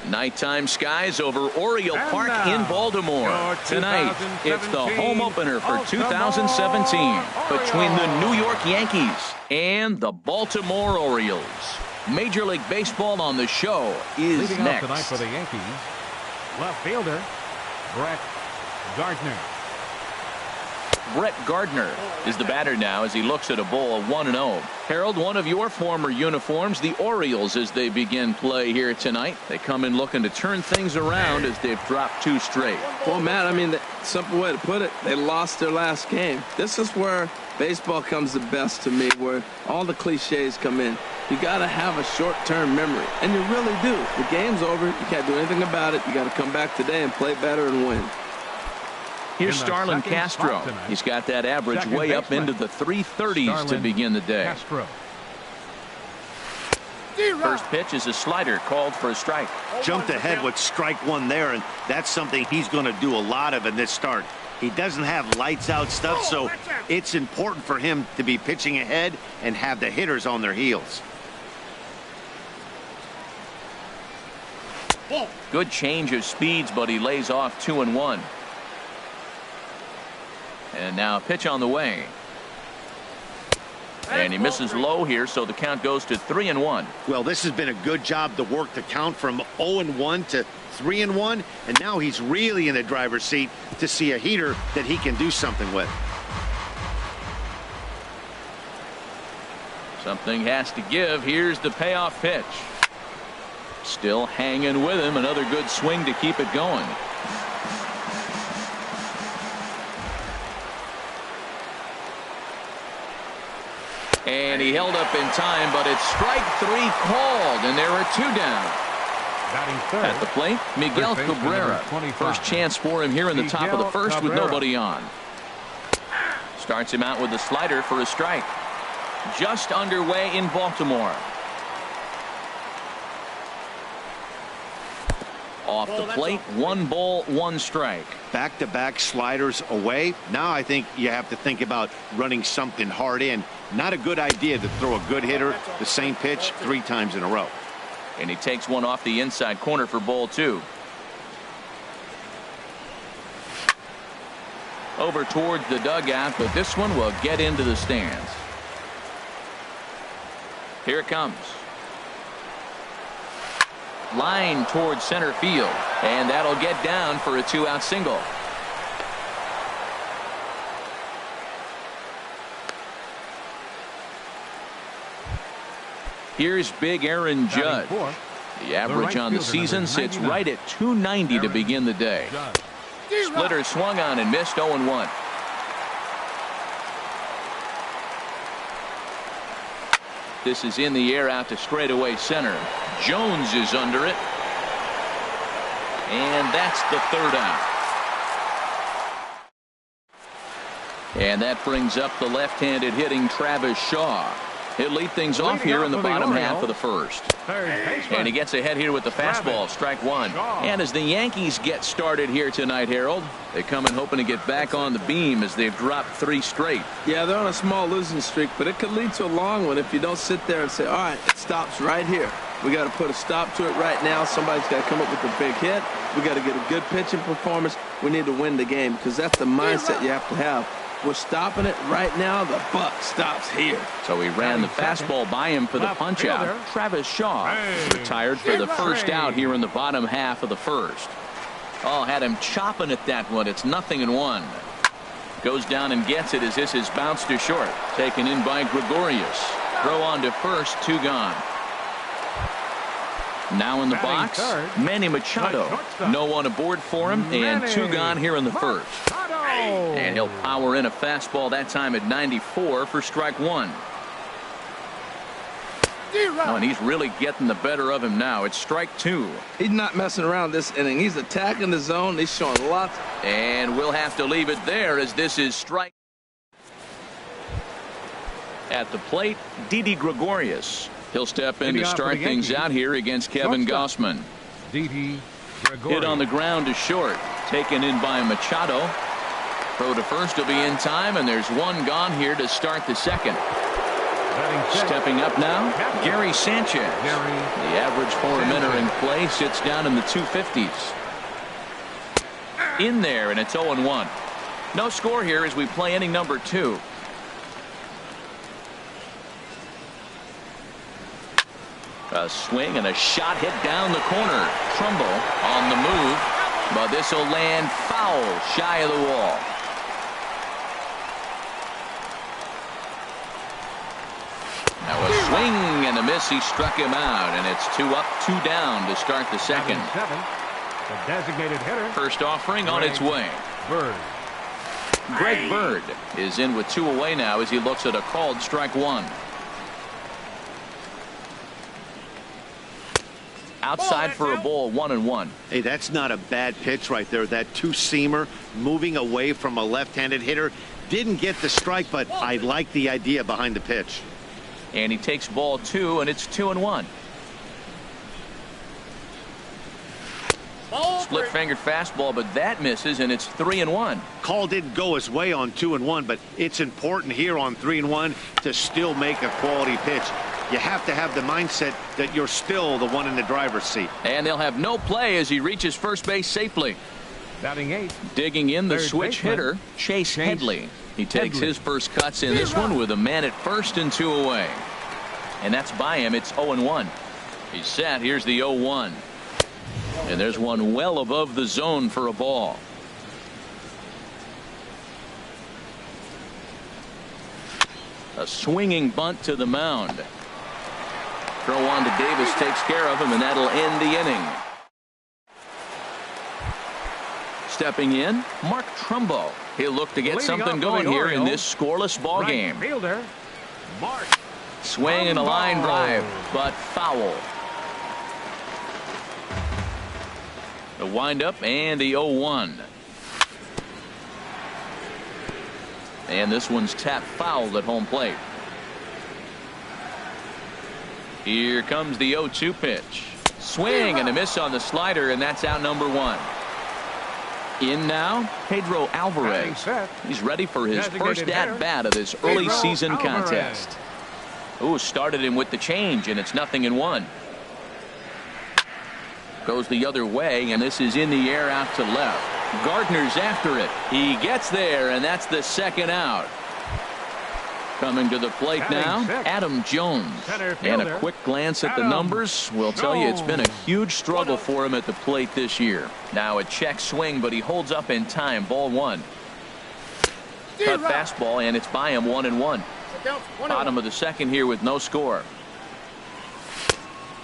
Nighttime skies over Oriole Park in Baltimore. Tonight, it's the home opener for 2017 between the New York Yankees and the Baltimore Orioles. Major League Baseball on the show is leading next. Off tonight for the Yankees, left fielder Brett Gardner. Brett Gardner is the batter now as he looks at a ball of 1-0. Harold, one of your former uniforms, the Orioles, as they begin play here tonight. They come in looking to turn things around as they've dropped 2 straight. Well, Matt, I mean, the simple way to put it, they lost their last game. This is where baseball comes the best to me, where all the cliches come in. You got to have a short-term memory, and you really do. The game's over. You can't do anything about it. You got to come back today and play better and win. Here's Starlin Castro. He's got that average way up into the 330s to begin the day. Castro. First pitch is a slider called for a strike. Jumped ahead with strike 1 there, and that's something he's going to do a lot of in this start. He doesn't have lights out stuff, so it's important for him to be pitching ahead and have the hitters on their heels. Good change of speeds, but he lays off 2-1. And now a pitch on the way. And he misses low here, so the count goes to 3-1. Well, this has been a good job to work the count from 0-1 to 3-1, and now he's really in the driver's seat to see a heater that he can do something with. Something has to give. Here's the payoff pitch. Still hanging with him. Another good swing to keep it going. And he held up in time, but it's strike 3 called, and there are 2 down. Batting third, at the plate, Miguel Cabrera. First chance for him here in the top of the first with nobody on. Starts him out with a slider for a strike. Just underway in Baltimore. Off the plate, 1 ball, 1 strike. Back-to-back sliders away. Now I think you have to think about running something hard in. Not a good idea to throw a good hitter the same pitch 3 times in a row. And he takes one off the inside corner for ball 2. Over towards the dugout, but this one will get into the stands. Here it comes. Line towards center field, and that'll get down for a 2-out single. Here's big Aaron Judge. The average on the season sits right at 290 to begin the day. Splitter swung on and missed. 0-1. This is in the air out to straightaway center. Jones is under it. And that's the 3rd out. And that brings up the left-handed hitting Travis Shaw. He'll lead things off here in the bottom half of the first. And he gets ahead here with the fastball, strike 1. And as the Yankees get started here tonight, Harold, they come in hoping to get back on the beam as they've dropped 3 straight. Yeah, they're on a small losing streak, but it could lead to a long one if you don't sit there and say, all right, it stops right here. We got to put a stop to it right now. Somebody's got to come up with a big hit. We got to get a good pitching performance. We need to win the game because that's the mindset you have to have. We're stopping it right now. The buck stops here. So he ran the fastball by him for the punch out. Travis Shaw retired for the first out here in the bottom half of the first. Oh, had him chopping at that one. It's 0-1. Goes down and gets it as this is bounced to short. Taken in by Gregorius. Throw on to first. 2 gone. Now in the box, Manny Machado. No one aboard for him, and 2 gone here in the first. And he'll power in a fastball that time at 94 for strike 1. Oh, and he's really getting the better of him now. It's strike 2. He's not messing around this inning. He's attacking the zone. He's showing lots. And we'll have to leave it there as this is strike. At the plate, Didi Gregorius. He'll step in to start things out here against Kevin Gossman. Hit on the ground to short. Taken in by Machado. Throw to first will be in time, and there's 1 gone here to start the second. Stepping up now, Gary Sanchez. The average for him entering play sits down in the 250s. In there, and it's 0-1. No score here as we play inning number 2. A swing and a shot hit down the corner. Trumbo on the move, but this will land foul shy of the wall. Now a swing and a miss. He struck him out, and it's 2 up, 2 down to start the second. The designated hitter. First offering on its way. Bird. Greg Bird is in with 2 away now as he looks at a called strike 1. Outside for a ball, 1-1. Hey, that's not a bad pitch right there. That two-seamer moving away from a left-handed hitter. Didn't get the strike, but I like the idea behind the pitch. And he takes ball 2, and it's 2-1. Split-fingered fastball, but that misses, and it's 3-1. Call didn't go his way on 2-1, but it's important here on 3-1 to still make a quality pitch. You have to have the mindset that you're still the one in the driver's seat. And they'll have no play as he reaches first base safely. Batting 8. Digging in the switch hitter, Chase Headley. He takes his first cuts in this one with a man at first and 2 away. And that's by him. It's 0-1. He's set. Here's the 0-1. And there's one well above the zone for a ball. A swinging bunt to the mound. Throw on to Davis takes care of him, and that'll end the inning. Stepping in, Mark Trumbo. He'll look to get something going here in this scoreless ball game. Fielder, Mark. Swing and a line drive, but foul. The windup and the 0-1. And this one's tapped foul at home plate. Here comes the 0-2 pitch. Swing and a miss on the slider, and that's out number 1. In now, Pedro Alvarez. He's ready for his first at-bat of this early season contest. Ooh, started him with the change, and it's 0-1. Goes the other way, and this is in the air out to left. Gardner's after it. He gets there, and that's the second out. Coming to the plate now, Adam Jones. And a quick glance at the numbers will tell you it's been a huge struggle for him at the plate this year. Now a check swing, but he holds up in time. Ball 1. Cut fastball, and it's by him 1-1. Bottom of the second here with no score.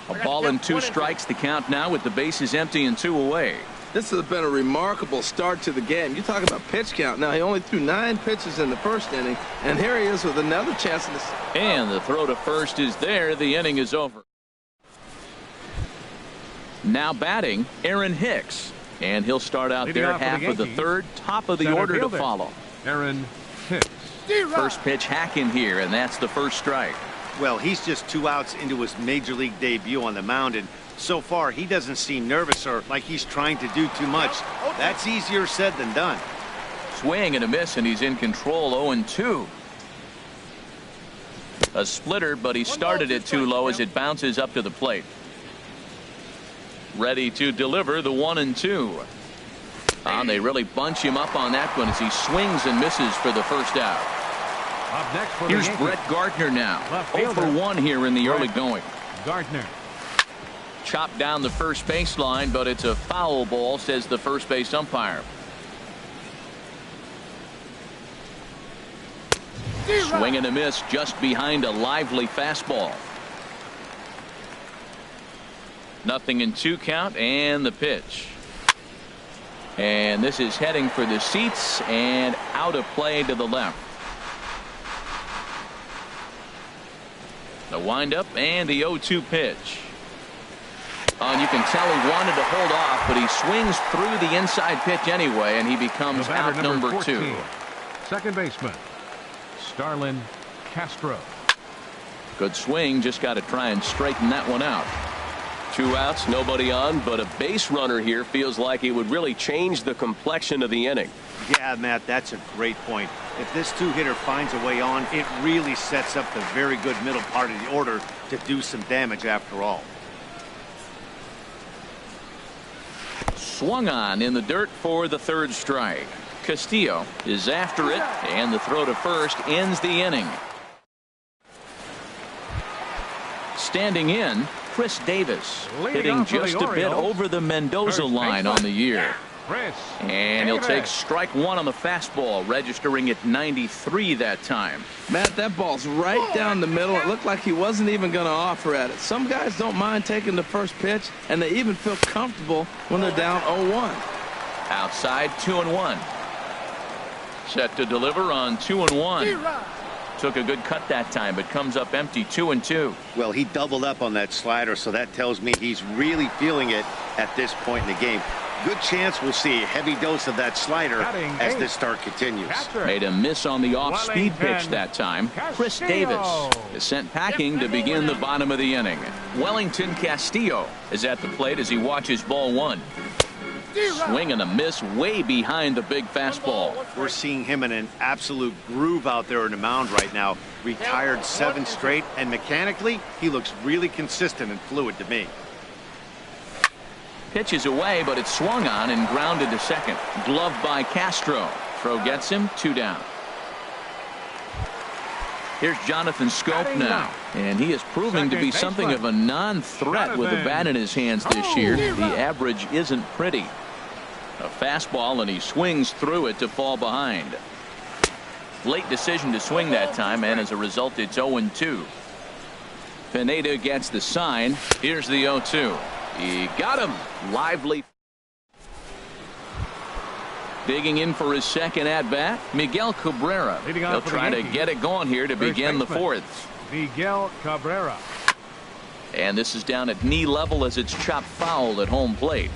A ball and 2 strikes to count now with the bases empty and 2 away. This has been a remarkable start to the game. You talk about pitch count. Now, he only threw 9 pitches in the first inning, and here he is with another chance in this. And the throw to first is there. The inning is over. Now batting, Aaron Hicks. And he'll start out there half of the third, top of the order to follow. Aaron Hicks. First pitch hack in here, and that's the first strike. Well, he's just 2 outs into his major league debut on the mound, and so far he doesn't seem nervous or like he's trying to do too much. That's easier said than done. Swing and a miss, and he's in control. 0-2. A splitter, but he started it too low as it bounces up to the plate. Ready to deliver the 1-2. They really bunch him up on that one as he swings and misses for the first out. Up next for Here's Brett Gardner now. 0-for-1 here in the early going. Gardner. Chopped down the first baseline, but it's a foul ball, says the first base umpire. Swing and a miss just behind a lively fastball. 0-2 count, and the pitch. And this is heading for the seats and out of play to the left. The windup and the 0-2 pitch. And you can tell he wanted to hold off, but he swings through the inside pitch anyway, and he becomes out number 2. Second baseman, Starlin Castro. Good swing, just got to try and straighten that one out. 2 outs, nobody on, but a base runner here feels like it would really change the complexion of the inning. Yeah, Matt, that's a great point. If this two-hitter finds a way on, it really sets up the very good middle part of the order to do some damage after all. Swung on in the dirt for the third strike. Castillo is after it, and the throw to first ends the inning. Standing in, Chris Davis, hitting just a bit over the Mendoza line on the year. And he'll take strike one on the fastball, registering at 93 that time. Matt, that ball's right down the middle. It looked like he wasn't even going to offer at it. Some guys don't mind taking the first pitch, and they even feel comfortable when they're down 0-1. Outside, 2-1. Set to deliver on 2-1. Took a good cut that time, but comes up empty, 2-2. Well, he doubled up on that slider, so that tells me he's really feeling it at this point in the game. Good chance we'll see a heavy dose of that slider as this start continues. Made a miss on the off-speed pitch that time. Chris Davis is sent packing to begin the bottom of the inning. Wellington Castillo is at the plate as he watches ball one. Swing and a miss way behind the big fastball. We're seeing him in an absolute groove out there in the mound right now. Retired 7 straight, and mechanically, he looks really consistent and fluid to me. Pitch is away, but it's swung on and grounded to second. Gloved by Castro. Throw gets him, 2 down. Here's Jonathan Scope now, and he is proving to be something of a non-threat with a bat in his hands this year. The average isn't pretty. A fastball, and he swings through it to fall behind. Late decision to swing that time, and as a result, it's 0-2. Pineda gets the sign. Here's the 0-2. He got him. Lively. Digging in for his second at-bat, Miguel Cabrera. He'll try to get it going here to begin the fourth. Miguel Cabrera. And this is down at knee level as it's chopped foul at home plate.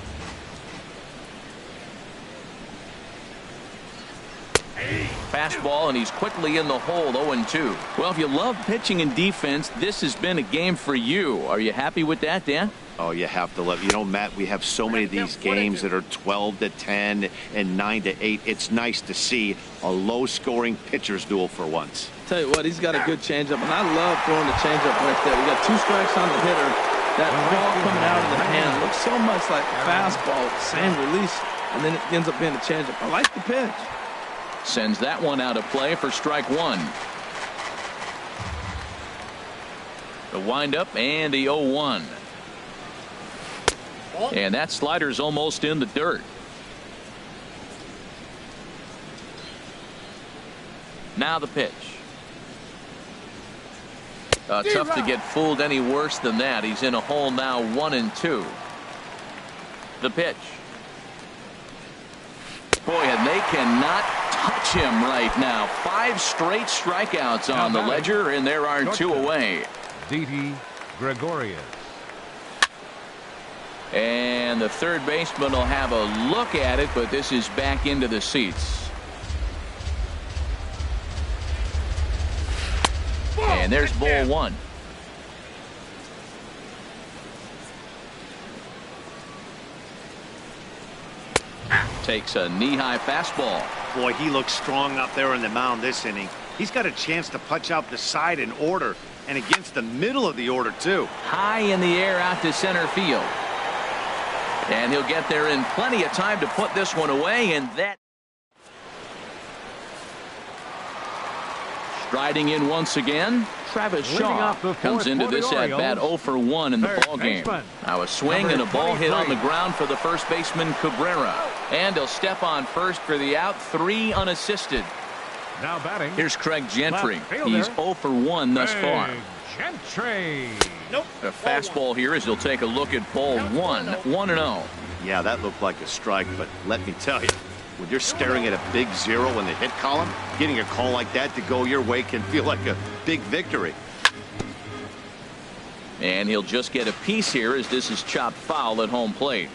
Fastball, and he's quickly in the hole, 0-2. Well, if you love pitching and defense, this has been a game for you. Are you happy with that, Dan? Oh, you have to love. You know, Matt, we have so many of these games that are 12-10 and 9-8. It's nice to see a low-scoring pitcher's duel for once. Tell you what, he's got a good changeup, and I love throwing the changeup right there. We got 2 strikes on the hitter. That ball coming out of the hand looks so much like a fastball, same release, and then it ends up being a changeup. I like the pitch. Sends that one out of play for strike one. The windup and the 0-1. And that slider's almost in the dirt. Now the pitch. Tough to get fooled any worse than that. He's in a hole now, 1-2. The pitch. Boy, and they cannot touch him right now. 5 straight strikeouts on the ledger, and there are 2 away. Didi Gregorius. And the third baseman will have a look at it, but this is back into the seats. And there's ball one. Takes a knee-high fastball. Boy, he looks strong up there in the mound this inning. He's got a chance to punch out the side in order, and against the middle of the order, too. High in the air out to center field. And he'll get there in plenty of time to put this one away, and that. Striding in once again, Travis Shaw comes into this at-bat 0 for 1 in the ballgame. Now a swing and a ball hit on the ground for the first baseman Cabrera. And he'll step on first for the out, 3 unassisted. Now batting. Here's Craig Gentry. He's 0 for 1 thus far. Gentry. A fastball here as he'll take a look at ball 1, 1-0. Yeah, that looked like a strike, but let me tell you, when you're staring at a big 0 in the hit column, getting a call like that to go your way can feel like a big victory. And he'll just get a piece here as this is chopped foul at home plate.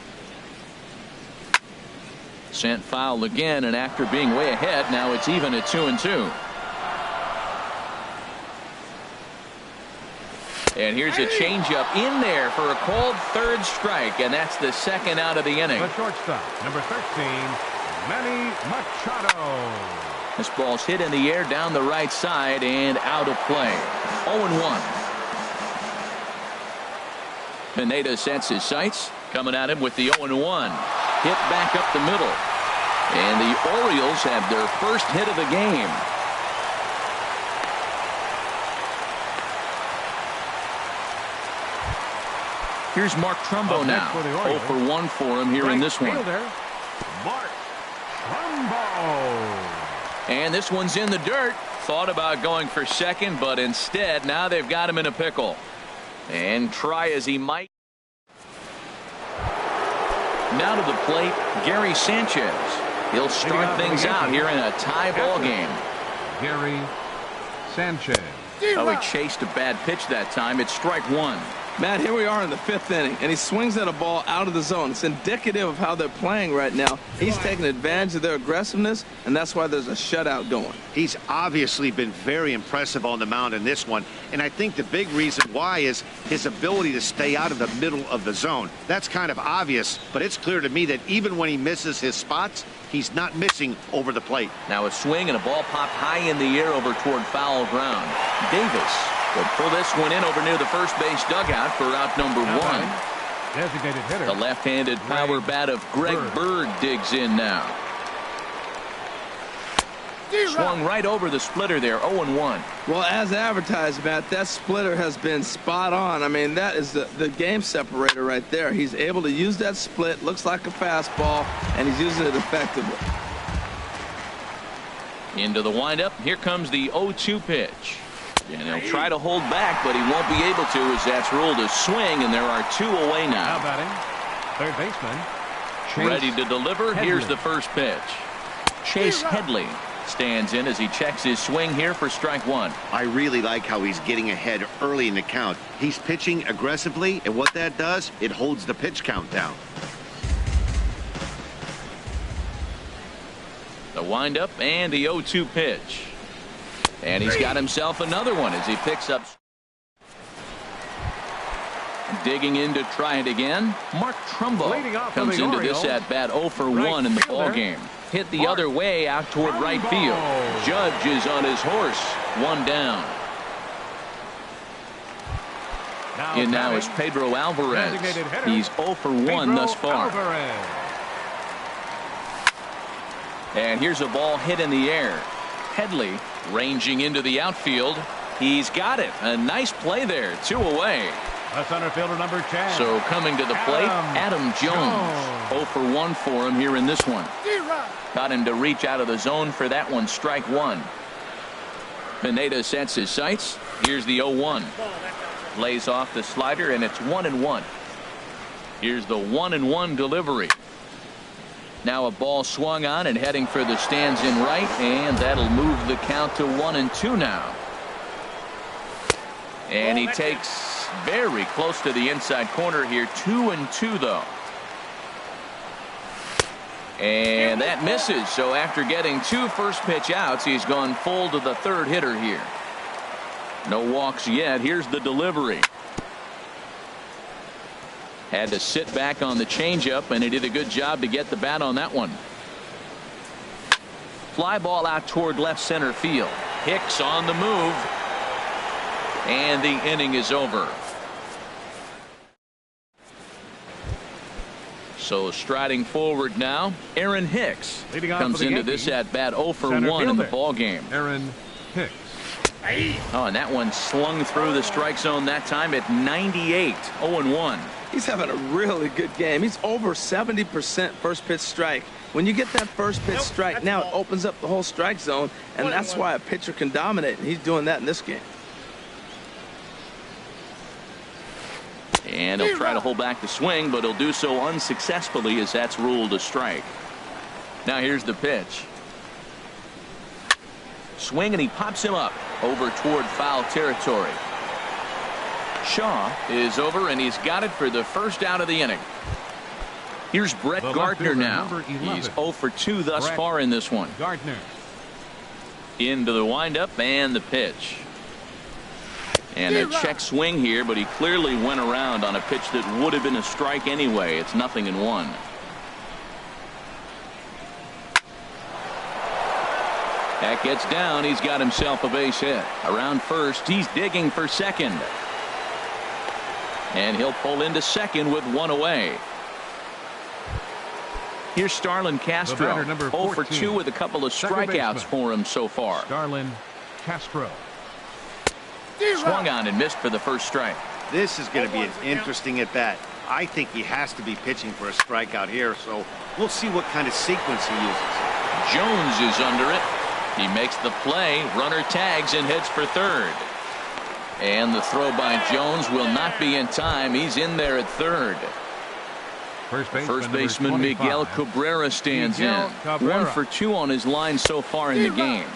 Sent foul again, and after being way ahead, now it's even at 2-2. And here's a changeup in there for a called third strike, and that's the second out of the inning. The shortstop, number 13, Manny Machado. This ball's hit in the air down the right side and out of play. 0-1. Pineda sets his sights. Coming at him with the 0-1. Hit back up the middle. And the Orioles have their first hit of the game. Here's Mark Trumbo now. 0 for 1 for him here in this one. Mark Trumbo. And this one's in the dirt. Thought about going for second, but instead now they've got him in a pickle. And try as he might. Now to the plate, Gary Sanchez. He'll start things out here in a tie ball game. Gary Sanchez. Oh, he chased a bad pitch that time. It's strike one. Matt, here we are in the 5th inning, and he swings at a ball out of the zone. It's indicative of how they're playing right now. He's taking advantage of their aggressiveness, and that's why there's a shutout going. He's obviously been very impressive on the mound in this one, and I think the big reason why is his ability to stay out of the middle of the zone. That's kind of obvious, but it's clear to me that even when he misses his spots, he's not missing over the plate. Now a swing and a ball popped high in the air over toward foul ground. Davis will pull this one in over near the first base dugout for out number 1. Designated hitter. The left-handed power bat of Greg Bird digs in now. Swung right over the splitter there, 0-1. Well, as advertised, Matt, that splitter has been spot on. I mean, that is the game separator right there. He's able to use that split, looks like a fastball, and he's using it effectively. Into the windup. Here comes the 0-2 pitch. And he'll try to hold back, but he won't be able to as that's ruled a swing, and there are 2 away now. Now batting, third baseman. Chase Ready to deliver. Headley. Here's the first pitch. Chase Headley stands in as he checks his swing here for strike 1. I really like how he's getting ahead early in the count. He's pitching aggressively, and what that does, it holds the pitch count down. The windup and the 0-2 pitch. And he's got himself another one as he picks up. Digging in to try it again. Mark Trumbo comes into this at bat 0 for 1 in the ball game. Hit the other way out toward right field. Judge is on his horse. 1 down. In now is Pedro Alvarez. He's 0 for 1 thus far. And here's a ball hit in the air. Headley ranging into the outfield. He's got it. A nice play there. 2 away. The center fielder number 10. So coming to the plate, Adam Jones. 0 for 1 for him here in this one. Got him to reach out of the zone for that one. Strike 1. Pineda sets his sights. Here's the 0-1. Lays off the slider, and it's 1-1. Here's the 1-1 delivery. Now a ball swung on and heading for the stands in right, and that'll move the count to 1-2 now. And he takes very close to the inside corner here. 2-2 though. And that misses. So after getting 2 first pitch outs, he's gone full to the third hitter here. No walks yet. Here's the delivery. Had to sit back on the changeup, and he did a good job to get the bat on that one. Fly ball out toward left center field. Hicks on the move. And the inning is over. So striding forward now, Aaron Hicks comes into this at bat 0 for 1 in the ball game. Aaron Hicks. Oh, and that one slung through the strike zone that time at 98. 0-1. He's having a really good game. He's over 70% first pitch strike. When you get that first pitch strike, now it opens up the whole strike zone, and that's why a pitcher can dominate, and he's doing that in this game. And he'll try to hold back the swing, but he'll do so unsuccessfully as that's ruled a strike. Now here's the pitch. Swing, and he pops him up over toward foul territory. Shaw is over, and he's got it for the first out of the inning. Here's Brett Gardner now. He's 0 for 2 thus far in this one. Gardner. Into the windup and the pitch. And a check swing here, but he clearly went around on a pitch that would have been a strike anyway. It's 0-1. That gets down. He's got himself a base hit. Around first, he's digging for second. And he'll pull into second with one away. Here's Starlin Castro. 0 for 2 with a couple of strikeouts for him so far. Starlin Castro. Swung on and missed for the first strike. This is going to be an interesting at bat. I think he has to be pitching for a strikeout here, so we'll see what kind of sequence he uses. Jones is under it. He makes the play. Runner tags and heads for third. And the throw by Jones will not be in time. He's in there at third. First baseman Miguel Cabrera stands in. 1 for 2 on his line so far in the game.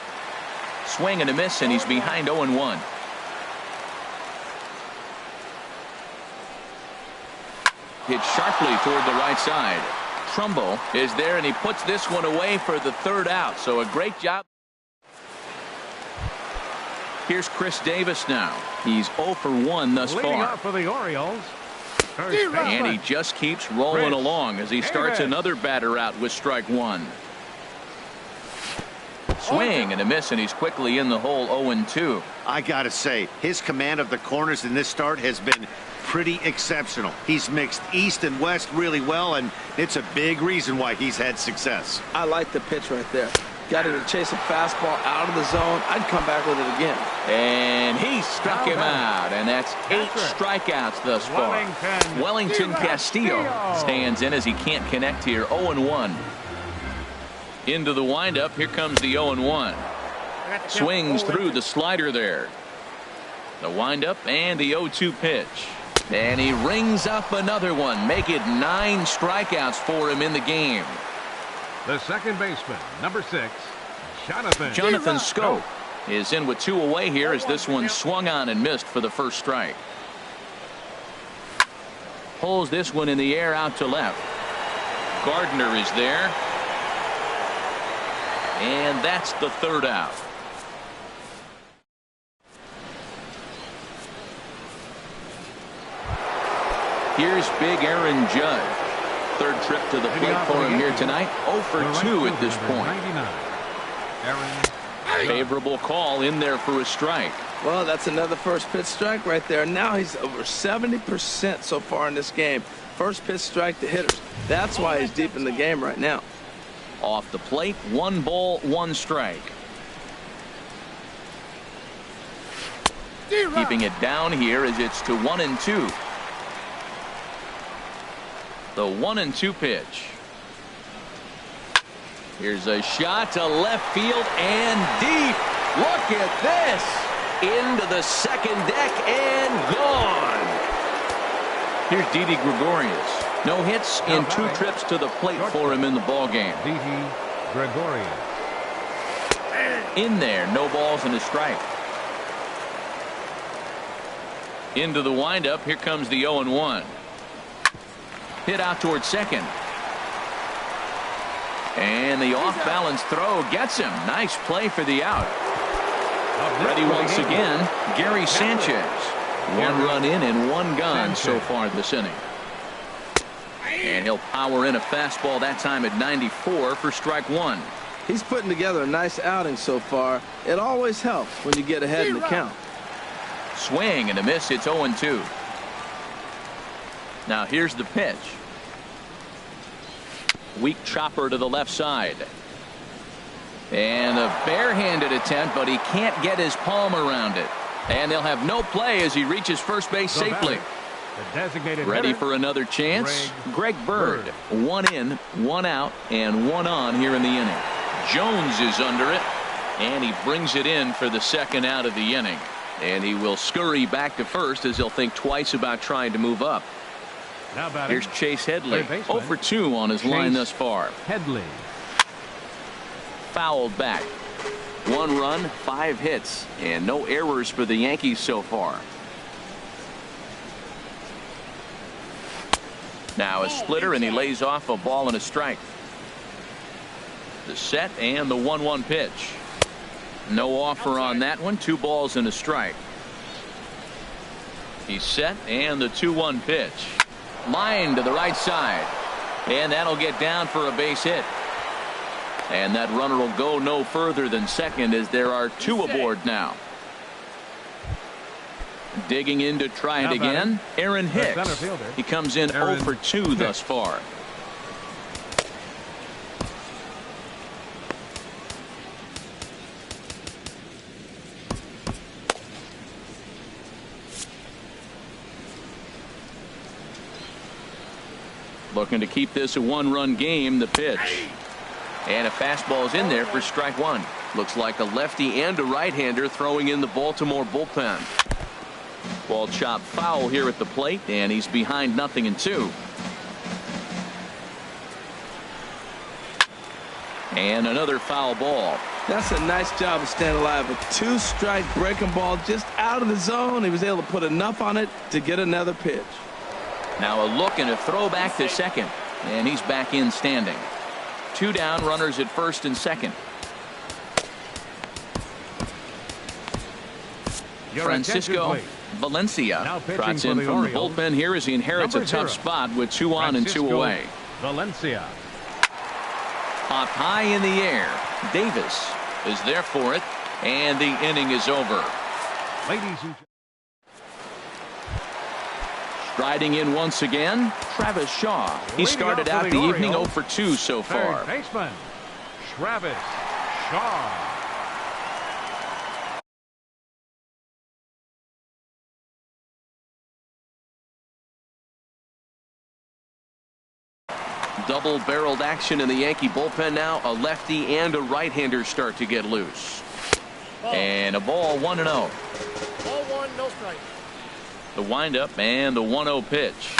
Swing and a miss, and he's behind 0-1. Hit sharply toward the right side. Trumbo is there, and he puts this one away for the third out. So a great job. Here's Chris Davis now. He's 0 for 1 thus far. Leading off for the Orioles. And he just keeps rolling along as he starts another batter out with strike one. Swing and a miss, and he's quickly in the hole. 0-2. I gotta say, his command of the corners in this start has been pretty exceptional. He's mixed east and west really well, and it's a big reason why he's had success. I like the pitch right there. Got him to chase a fastball out of the zone. I'd come back with it again. And he struck him out, and that's 8 strikeouts thus far. Wellington Castillo stands in as he can't connect here. 0-1. Into the windup. Here comes the 0-1. Swings through the slider there. The windup and the 0-2 pitch. And he rings up another one. Make it 9 strikeouts for him in the game. The second baseman, number 6, Jonathan Scope is in with 2 away here as this one swung on and missed for the first strike. Pulls this one in the air out to left. Gardner is there. And that's the third out. Here's big Aaron Judge. Third trip to the plate for him here tonight. 0 for 2 at this point. Favorable call in there for a strike. Well, that's another first pitch strike right there. Now he's over 70% so far in this game. First pitch strike to hitters. That's why he's deep in the game right now. Off the plate, 1 ball, 1 strike. Keeping it down here as it's to 1-2. The 1-2 pitch. Here's a shot to left field and deep. Look at this. Into the second deck and gone. Here's Didi Gregorius. No hits in 2 trips to the plate for him in the ball game. Didi Gregorius. In there, no balls and a strike. Into the windup. Here comes the 0-1. Hit out towards second. And the off-balance throw gets him. Nice play for the out. Ready once again, Gary Sanchez. 1 run in and 1 gone so far this inning. And he'll power in a fastball that time at 94 for strike 1. He's putting together a nice outing so far. It always helps when you get ahead in the count. Swing and a miss. It's 0-2. Now here's the pitch. Weak chopper to the left side. And a barehanded attempt, but he can't get his palm around it. And they'll have no play as he reaches first base safely. Ready for another chance? Greg Bird. 1 in, 1 out, and 1 on here in the inning. Jones is under it, and he brings it in for the second out of the inning. And he will scurry back to first as he'll think twice about trying to move up. Here's Chase Headley. 0 for 2 on his line thus far. Headley. Fouled back. 1 run, 5 hits, and no errors for the Yankees so far. Now a splitter, and he lays off a ball and a strike. The set and the 1-1 pitch. No offer on that one. 2 balls and a strike. He's set, and the 2-1 pitch. Line to the right side, and that'll get down for a base hit. And that runner will go no further than second as there are two aboard now. Digging in to try it again, Aaron Hicks. He comes in 0 for 2 thus far. Looking to keep this a one-run game. The pitch. And a fastball is in there for strike one. Looks like a lefty and a right-hander throwing in the Baltimore bullpen. Ball chopped foul here at the plate, and he's behind 0-2. And another foul ball. That's a nice job of staying alive. A 2-strike breaking ball just out of the zone. He was able to put enough on it to get another pitch. Now a look and a throw back to second, and he's back in standing. 2 down, runners at first and second. Francisco Valencia trots in from the bullpen here as he inherits a tough spot with 2 on and 2 away. Valencia. Popped high in the air. Davis is there for it, and the inning is over. Ladies and Striding in once again, Travis Shaw. He started out the evening 0 for 2 so far. third baseman, Travis Shaw. Double-barreled action in the Yankee bullpen now. A lefty and a right-hander start to get loose. And a ball 1-0. Ball 1, no strike. The windup and the 1-0 pitch.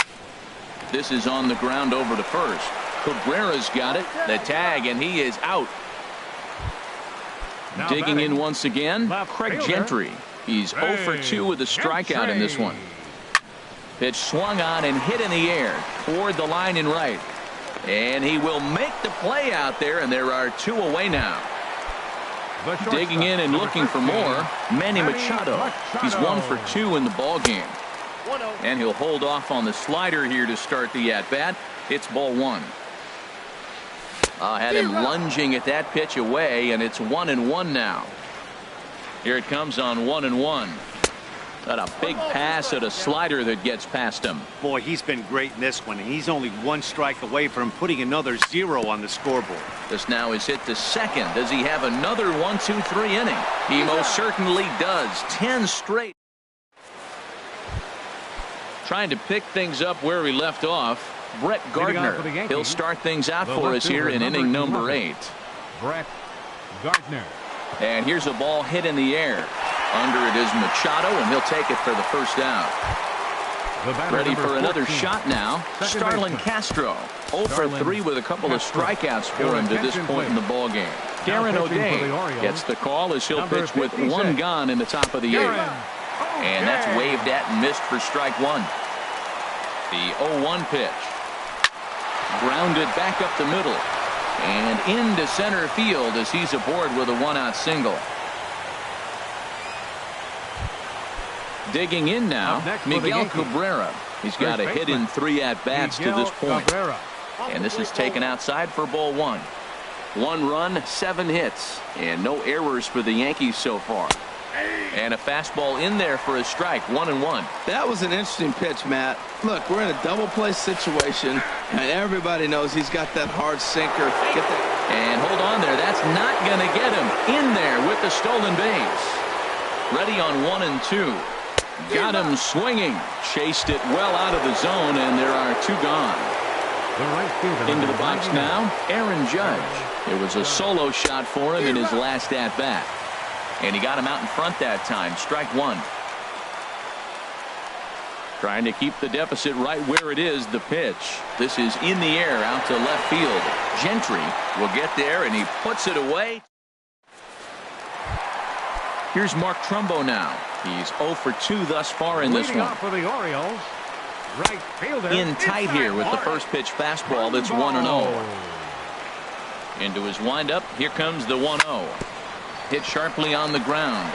This is on the ground over to first. Cabrera's got it. The tag, and he is out. Now Digging in once again, left Craig fielder. Gentry. He's 0 for 2 with a strikeout in this one. Pitch swung on and hit in the air toward the line and right. And he will make the play out there, and there are 2 away now. Digging in and looking for more, Manny Machado. He's 1 for 2 in the ball game. 1-0. And he'll hold off on the slider here to start the at-bat. It's ball 1. Had him lunging at that pitch away, and it's 1-1 now. Here it comes on 1-1. Got a big pass at a slider that gets past him. Boy, he's been great in this one. He's only 1 strike away from putting another 0 on the scoreboard. This now is hit to second. Does he have another 1-2-3 inning? He most certainly does. 10 straight. Trying to pick things up where we left off. Brett Gardner. He'll start things out for us here in inning number 8. Brett Gardner. And here's a ball hit in the air. Under it is Machado, and he'll take it for the first out. Ready for another shot now. Starlin Castro. 0 for 3 with a couple of strikeouts for him to this point in the ball game. Darren O'Day gets the call as he'll pitch with 1 gone in the top of the 8th. And that's waved at and missed for strike 1. The 0-1 pitch. Grounded back up the middle. And into center field as he's aboard with a 1-out single. Digging in now, Miguel Cabrera. He's got a hit in 3 at-bats to this point. And this is taken outside for ball 1. 1 run, 7 hits, and no errors for the Yankees so far. And a fastball in there for a strike, 1-1. That was an interesting pitch, Matt. Look, we're in a double play situation, and everybody knows he's got that hard sinker. Get that. And hold on there. That's not going to get him in there with the stolen base. Ready on 1 and 2. Got him swinging. Chased it well out of the zone, and there are 2 gone. Into the box now, Aaron Judge. It was a solo shot for him in his last at-bat. And he got him out in front that time. Strike 1. Trying to keep the deficit right where it is. The pitch. This is in the air out to left field. Gentry will get there, and he puts it away. Here's Mark Trumbo now. He's 0 for 2 thus far in this one. For the Orioles, right fielder. In tight here with the first pitch fastball. That's 1-0. Into his windup. Here comes the 1-0. Hit sharply on the ground.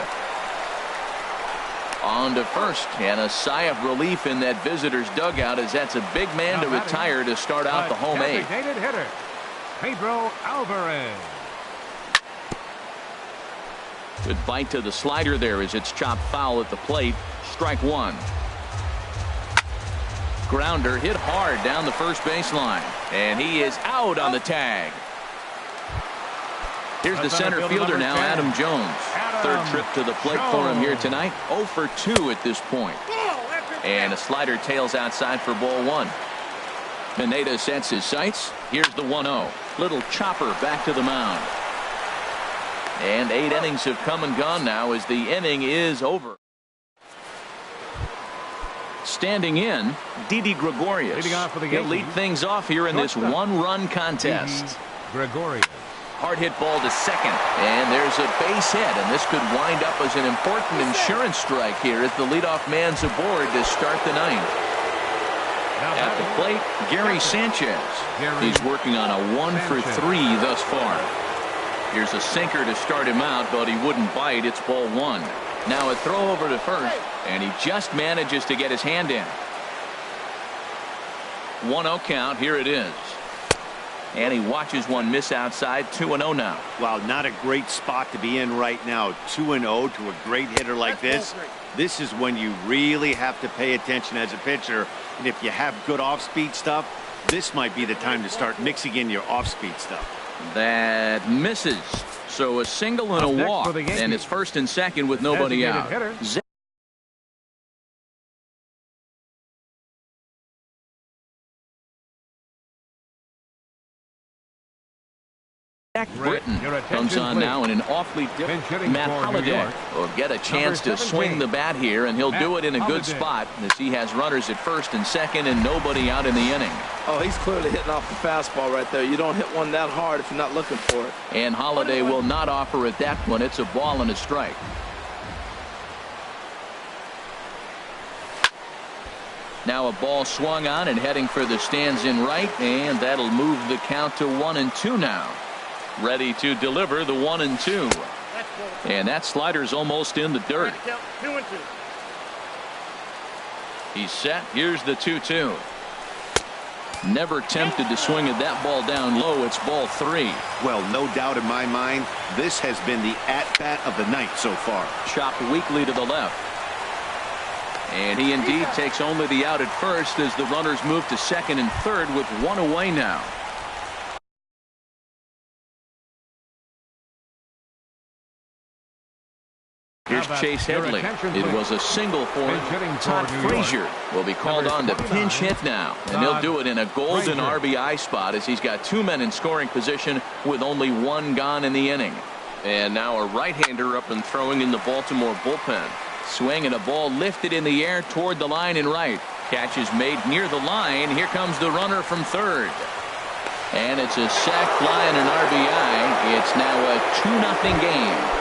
On to first, and a sigh of relief in that visitor's dugout as that's a big man to retire to start out the home 8th. Hitter, Pedro Alvarez. Good bite to the slider there as it's chopped foul at the plate. Strike one. Grounder hit hard down the first baseline. And he is out on the tag. Here's the center fielder now, Adam Jones. Third trip to the plate for him here tonight. 0 for 2 at this point. And a slider tails outside for ball one. Pineda sets his sights. Here's the 1-0. Little chopper back to the mound. And 8 innings have come and gone now as the inning is over. Standing in, Didi Gregorius. He'll lead things off here in this one-run contest. Gregorius. Hard hit ball to second, and there's a base hit, and this could wind up as an important insurance strike here as the leadoff man's aboard to start the ninth. At the plate, Gary Sanchez. He's working on a 1 for 3 thus far. Here's a sinker to start him out, but he wouldn't bite. It's ball one. Now a throw over to first, and he just manages to get his hand in. 1-0 count. Here it is. And he watches one miss outside. 2-0 now. Wow, not a great spot to be in right now. 2-0 to a great hitter like this. This is when you really have to pay attention as a pitcher. And if you have good off-speed stuff, this might be the time to start mixing in your off-speed stuff. That misses. So a single and a walk. And it's first and second with nobody out. Zach Britton comes on now in an awfully different. Matt Holliday will get a chance to swing the bat here, and he'll do it in a good spot as he has runners at first and second and nobody out in the inning. Oh, he's clearly hitting off the fastball right there. You don't hit one that hard if you're not looking for it. And Holliday will not offer at that one. It's a ball and a strike. Now a ball swung on and heading for the stands in right, and that'll move the count to 1-2 now. Ready to deliver the 1-2. And that slider's almost in the dirt. 2-2. He's set. Here's the 2-2. Never tempted to swing at that ball down low. It's ball 3. Well, no doubt in my mind, this has been the at-bat of the night so far. Chopped weakly to the left. And he indeed takes only the out at first as the runners move to second and third with one away now. Here's Chase Headley. It was a single for Todd Frazier. Will be called on to pinch hit now, and he'll do it in a golden RBI spot as he's got 2 men in scoring position with only 1 gone in the inning. And now a right-hander up and throwing in the Baltimore bullpen. Swing and a ball lifted in the air toward the line in right. Catch is made near the line. Here comes the runner from third. And it's a sac fly and an RBI. It's now a 2-0 game.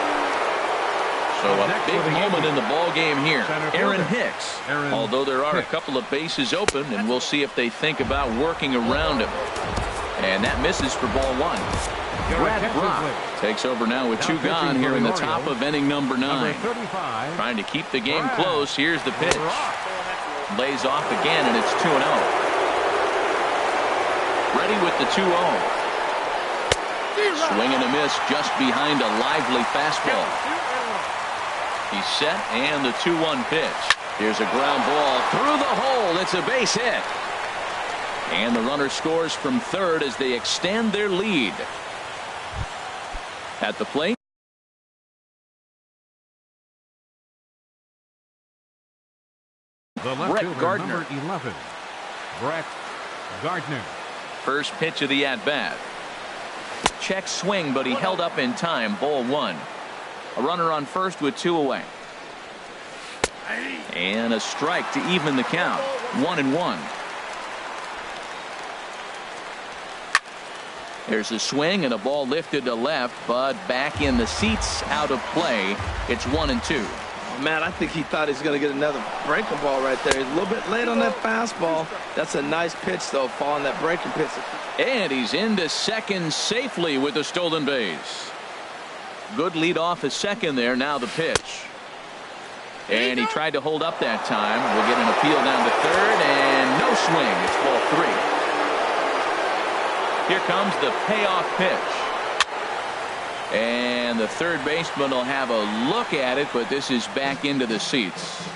So a big moment in the ball game here. Aaron Hicks. Although there are a couple of bases open, and we'll see if they think about working around him. And that misses for ball 1. Brad Brock takes over now with 2 gone here in the top of inning number 9. Trying to keep the game close. Here's the pitch. Lays off again, and it's 2-0. Ready with the 2-0. Swing and a miss just behind a lively fastball. He's set, and the 2-1 pitch. Here's a ground ball through the hole. It's a base hit. And the runner scores from third as they extend their lead. At the plate, Brett Gardner. Number 11, Brett Gardner. First pitch of the at-bat. Check swing, but he held up in time. Ball 1. A runner on first with 2 away. And a strike to even the count. 1-1. There's a swing and a ball lifted to left, but back in the seats, out of play. It's 1-2. Oh, man, I think he thought he was going to get another breaking ball right there. He's a little bit late on that fastball. That's a nice pitch, though, following that breaking pitch. And he's into second safely with the stolen base. Good lead off at second there. Now the pitch. And he tried to hold up that time. We'll get an appeal down to third, and no swing. It's ball 3. Here comes the payoff pitch. And the third baseman will have a look at it, but this is back into the seats.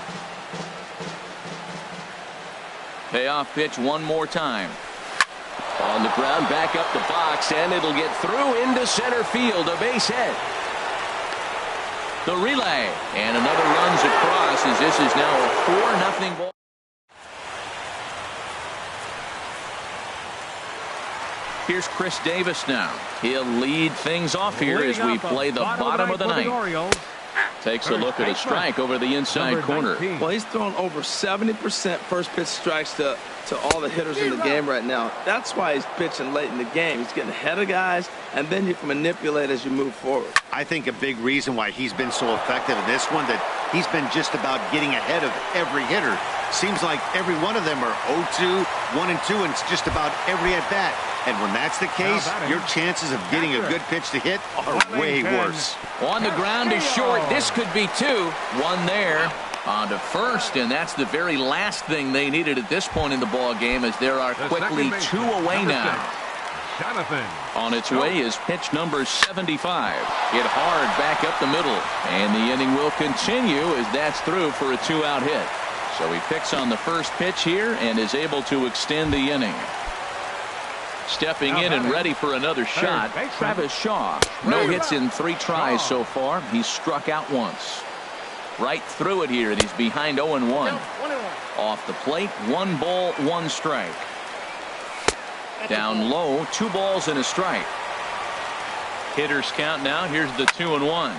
Payoff pitch one more time. On the ground, back up the box, and it'll get through into center field, a base hit. The relay, and another runs across as this is now a 4-0 ball. Here's Chris Davis now. He'll lead things off here as we play the bottom of the ninth. Takes a look at a strike over the inside corner. Well, he's thrown over 70% first pitch strikes to all the hitters in the game right now. That's why he's pitching late in the game. He's getting ahead of guys, and then you can manipulate as you move forward. I think a big reason why he's been so effective in this one, that he's been just about getting ahead of every hitter. Seems like every one of them are 0-2, 1-2, and it's just about every at-bat. And when that's the case, your chances of getting a good pitch to hit are way worse. On the ground is short. This could be two. One there. On to first, and that's the very last thing they needed at this point in the ball game, as there are quickly two away now. On its way is pitch number 75. Hit hard back up the middle, and the inning will continue as that's through for a 2-out hit. So he picks on the first pitch here and is able to extend the inning. Stepping in and ready for another shot, Travis Shaw. No hits in 3 tries so far. He's struck out once. Right through it here, and he's behind 0-1. Off the plate, 1 ball, 1 strike. Down low, 2 balls and a strike. Hitters count now. Here's the 2-1.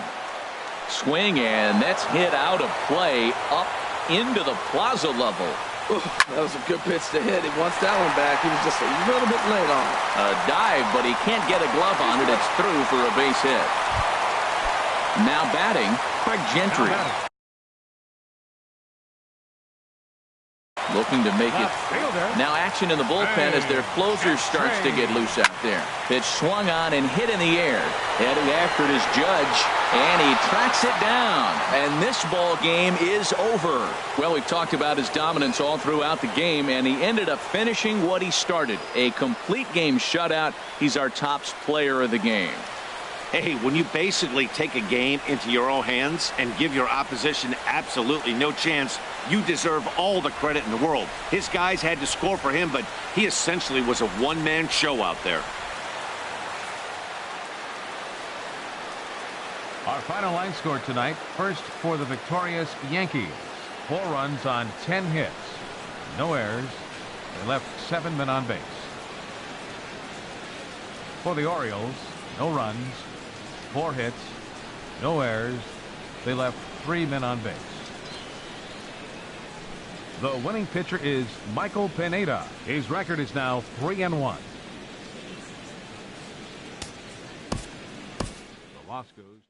Swing, and that's hit out of play up into the plaza level. Ooh, that was a good pitch to hit. He wants that one back. He was just a little bit late on it. A dive, but he can't get a glove on it. It's through for a base hit. Now batting, Craig Gentry. Looking to make it. Now action in the bullpen as their closer starts to get loose out there. Pitch swung on and hit in the air. Heading after it is Judge, and he tracks it down. And this ball game is over. Well, we've talked about his dominance all throughout the game, and he ended up finishing what he started. A complete game shutout. He's our top player of the game. Hey, when you basically take a game into your own hands and give your opposition absolutely no chance, you deserve all the credit in the world. His guys had to score for him, but he essentially was a one-man show out there. Our final line score tonight. First for the victorious Yankees. 4 runs on 10 hits. No errors. They left 7 men on base. For the Orioles, no runs, 4 hits, no errors. They left 3 men on base. The winning pitcher is Michael Pineda. His record is now 3-1. The loss goes